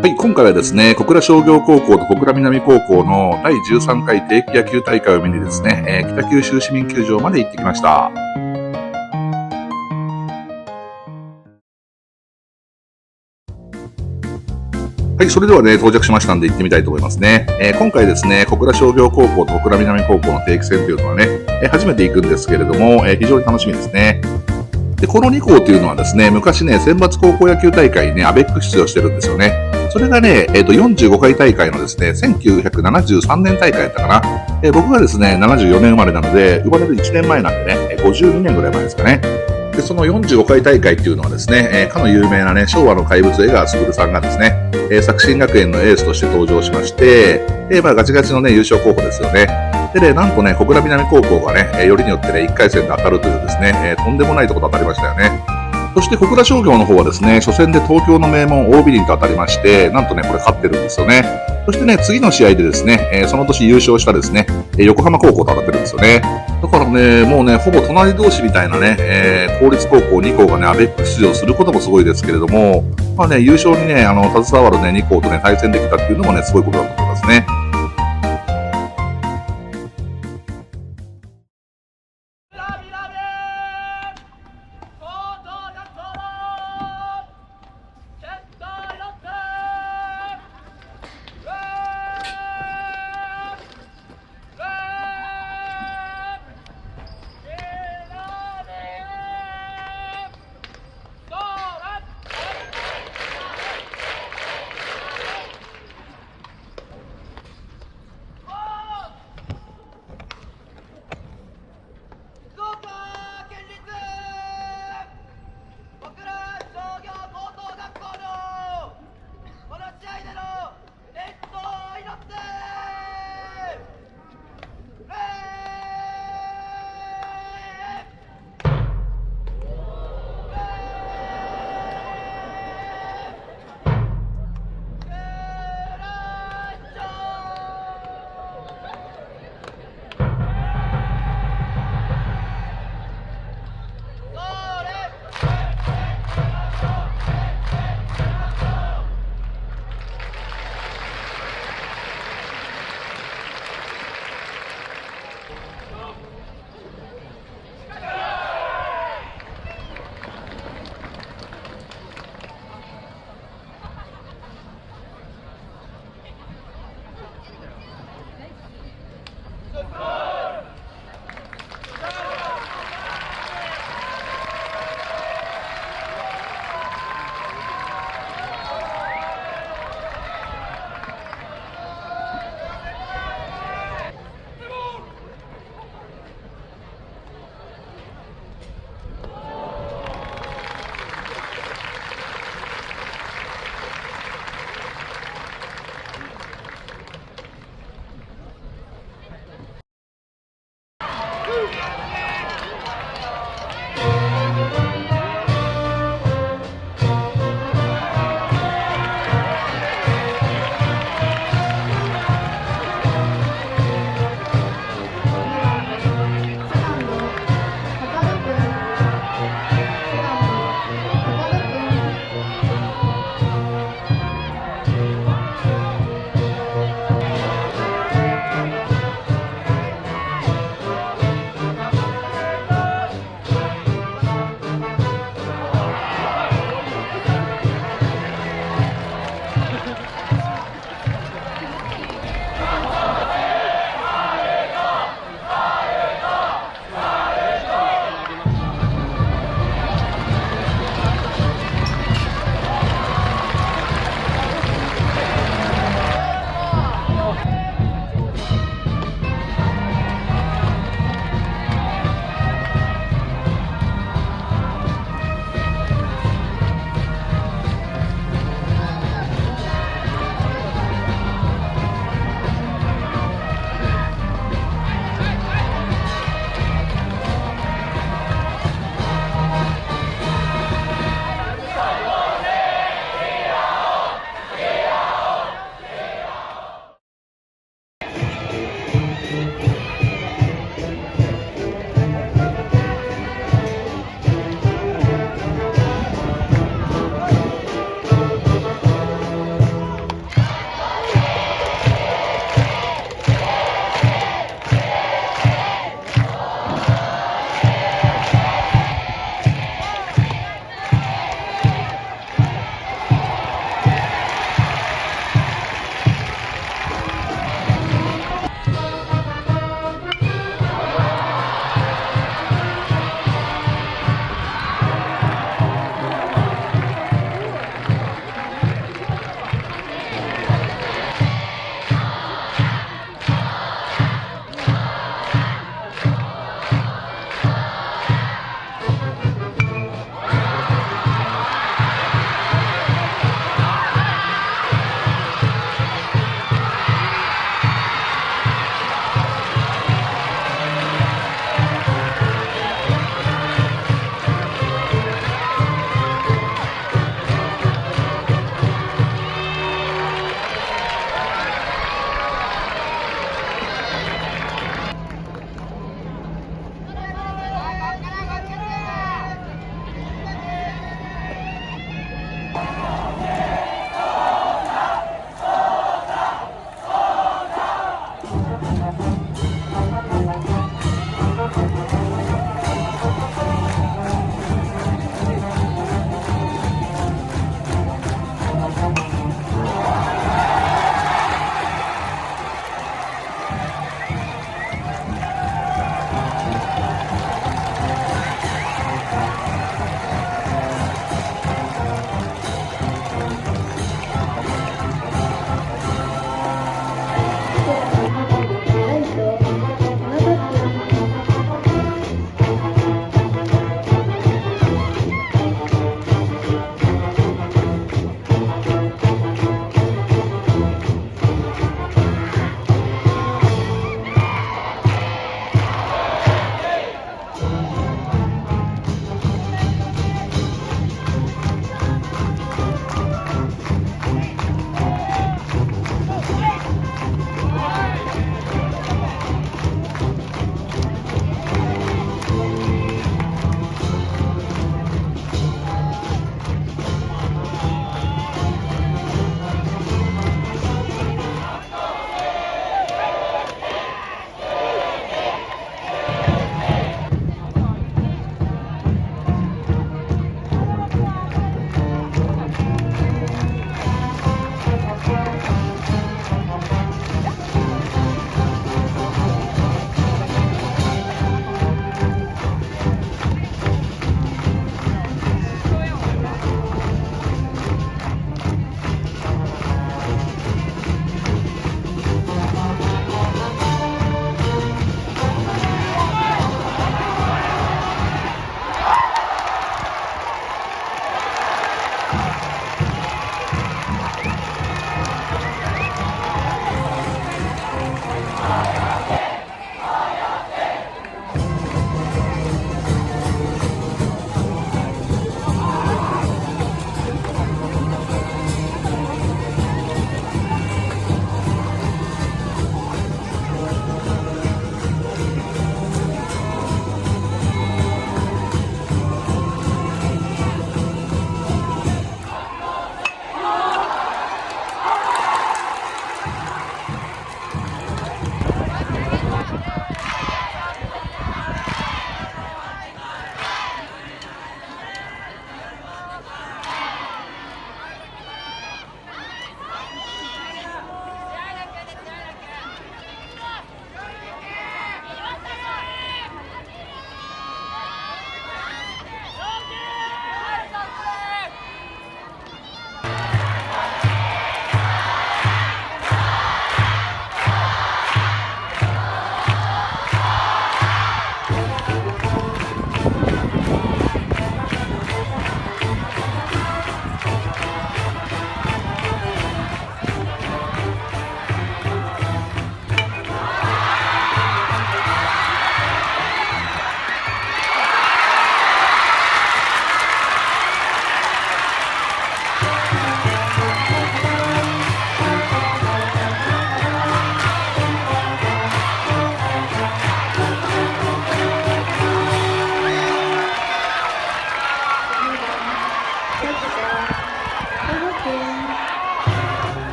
はい、今回はですね、小倉商業高校と小倉南高校の第13回定期野球大会を見にですね、北九州市民球場まで行ってきました。はい、それではね、到着しましたんで行ってみたいと思いますね。今回ですね、小倉商業高校と小倉南高校の定期戦というのはね、初めて行くんですけれども、非常に楽しみですね。で、この2校というのはですね、昔ね、選抜高校野球大会にね、アベック出場してるんですよね。それがね、45回大会のですね、1973年大会だったかな。僕がですね、74年生まれなので、生まれる1年前なんでね、52年ぐらい前ですかね。で、その45回大会っていうのはですね、かの有名なね、昭和の怪物江川卓さんがですね、作新学園のエースとして登場しまして、ガチガチのね、優勝候補ですよね。でね、なんとね、小倉南高校がね、よりによってね、1回戦で当たるというですね、とんでもないところと当たりましたよね。そして小倉商業の方はですね、初戦で東京の名門 OB にと当たりまして、なんとね、これ勝ってるんですよね。そしてね、次の試合でですね、その年優勝したですね、横浜高校と当たってるんですよね。だからね、もうね、ほぼ隣同士みたいなね、公立高校2校がね、アベック出場することもすごいですけれども、まあね、優勝にね、携わるね、2校とね、対戦できたっていうのもね、すごいことだと思いますね。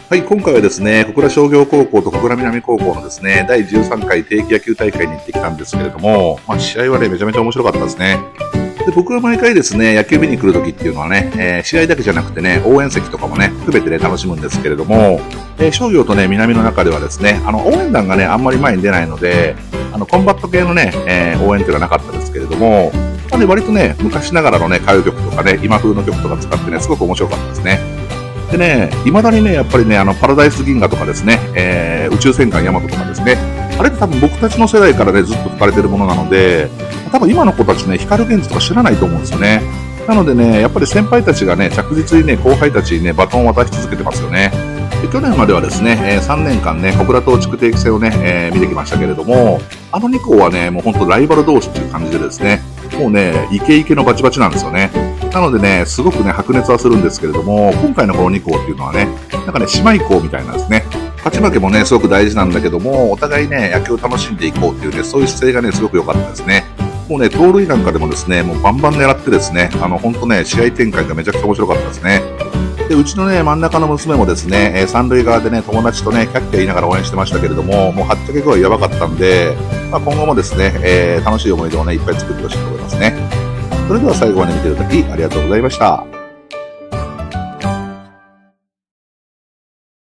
はい、今回はですね、小倉商業高校と小倉南高校のですね、第13回定期野球大会に行ってきたんですけれども、試合はね、めちゃめちゃ面白かったですね。で、僕は毎回ですね、野球見に来るときっていうのはね、試合だけじゃなくてね、応援席とかもね、含めてね、楽しむんですけれども、商業とね、南の中ではですね、応援団がね、あんまり前に出ないので、コンバット系のね、応援っていうのはなかったですけれども、割とね、昔ながらのね、歌謡曲とかね、今風の曲とか使ってね、すごく面白かったですね。でね、未だにね、やっぱりね、パラダイス銀河とかですね、宇宙戦艦ヤマトとかですね、あれって多分僕たちの世代からね、ずっと吹かれてるものなので、多分今の子たちね、光源氏とか知らないと思うんですよね。なのでね、やっぱり先輩たちがね、着実にね、後輩たちにね、バトンを渡し続けてますよね。で去年まではですね、3年間ね、小倉東地区定期戦をね、見てきましたけれども、2校はね、もうほんとライバル同士っていう感じでですね、もうね、イケイケのバチバチなんですよね。なのでね、すごくね、白熱はするんですけれども、今回のこの2校っていうのはね、なんかね、姉妹校みたいなんですね。勝ち負けもね、すごく大事なんだけども、お互いね、野球を楽しんでいこうっていうね、そういう姿勢がね、すごく良かったですね。もうね、盗塁なんかでもですね、もうバンバン狙ってですね、ほんとね、試合展開がめちゃくちゃ面白かったですね。で、うちのね、真ん中の娘もですね、三塁側でね、友達とね、キャッキャ言いながら応援してましたけれども、もうはっちゃけ具合やばかったんで、今後もですね、楽しい思い出をね、いっぱい作ってほしいと思いますね。それでは最後まで見ていただきありがとうございました。